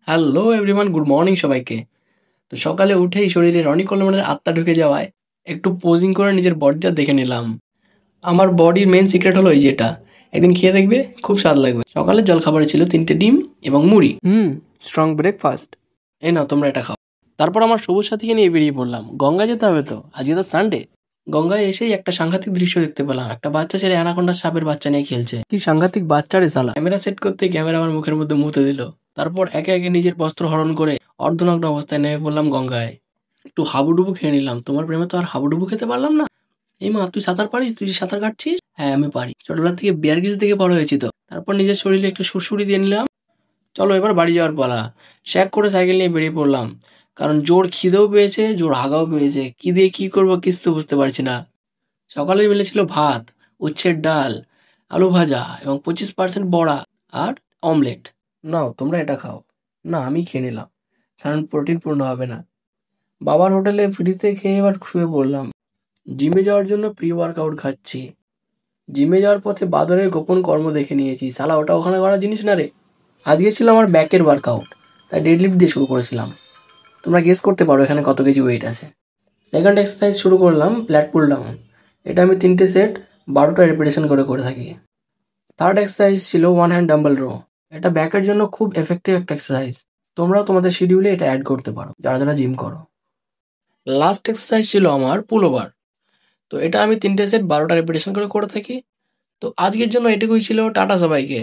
Hello everyone, good morning সবাইকে। তো সকালে উঠেই শরীরে রনি কলমের আত্মা ঢুকে যাওয়ায় একটু পোজিং করে নিজের বডিটা দেখে নিলাম। আমার বডির মেন সিক্রেট হলো এই যেটা, একদিন খেয়ে দেখবে, খুব স্বাদ লাগবে। সকালে জলখাবারে ছিল 3টে ডিম এবং মুড়ি। Strong breakfast. এই নাও তোমরা এটা খাও। তারপর আমার সবুজ সাথীকে নিয়ে বেরিয়ে পড়লাম। গঙ্গায় যেতে হবে তো, আজকে তো সানডে। গঙ্গায় এসেই একটা সাংঘাতিক দৃশ্য দেখতে পেলাম। একটা বাচ্চা ছেলে অ্যানাকোন্ডা সাপের বাচ্চা নিয়ে খেলছে। কি সাংঘাতিক বাচ্চা রে শালা। ক্যামেরা সেট করতে ক্যামেরা আমার মুখের মধ্যে মুতে দিল। তারপর একে একে নিজের বস্ত্র হরণ করে অর্ধনগ্ন অবস্থায় নেমে পড়লাম গঙ্গায়। একটু হাবুডুবু খেয়ে নিলাম। তোমার প্রেমে তো আর হাবুডুবু খেতে পারলাম না। এই মা, তুই সাঁতার পারিস? তুই যে সাঁতার কাটছিস? হ্যাঁ আমি পারি, ছোটবেলা থেকে বিয়ার গ্রিলস থেকে বড় হয়েছি তো। তারপর নিজের শরীরে একটু সুড়সুড়ি দিয়ে নিলাম। চলো এবার বাড়ি যাওয়ার পালা। শ্যাক করে সাইকেল নিয়ে বেরিয়ে পড়লাম, কারণ জোর খিদেও পেয়েছে, জোর হাগাও পেয়েছে। কি দিয়ে কি করবো কিছু তো বুঝতে পারছি না। সকালের বেলা ছিল ভাত, উচ্ছের ডাল, আলু ভাজা এবং 25% বড়া আর অমলেট। নাও তোমরা এটা খাও। না, আমি খেয়ে নিলাম, কারণ প্রোটিন পূর্ণ হবে না। বাবার হোটেলে ফ্রিতে খেয়ে এবার শুয়ে পড়লাম। জিমে যাওয়ার জন্য প্রি ওয়ার্কআউট খাচ্ছি। জিমে যাওয়ার পথে বাদরের গোপন কর্ম দেখে নিয়েছি। সালা, ওটা ওখানে করার জিনিস না রে। আজকে ছিল আমার ব্যাকের ওয়ার্কআউট, তাই ডেডলিফট দিয়ে শুরু করেছিলাম। তোমরা গেস করতে পারো এখানে কত কেজি ওয়েট আছে। সেকেন্ড এক্সারসাইজ শুরু করলাম প্ল্যাট পুল ডাউন। এটা আমি 3টে সেট 12টা রেপিটেশন করে থাকি। থার্ড এক্সারসাইজ ছিল ওয়ান হ্যান্ড ডাম্বেল রো। এটা ব্যাকের জন্য খুব এফেক্টিভ একটা এক্সারসাইজ। তোমরাও তোমাদের শিডিউলে এটা অ্যাড করতে পারো, যারা যারা জিম করো। লাস্ট এক্সারসাইজ ছিল আমার পুল ওভার। তো এটা আমি 3টে সেট 12টা রেপিটেশন করে থাকি। তো আজকের জন্য এটুকুই ছিল। টাটা সবাইকে।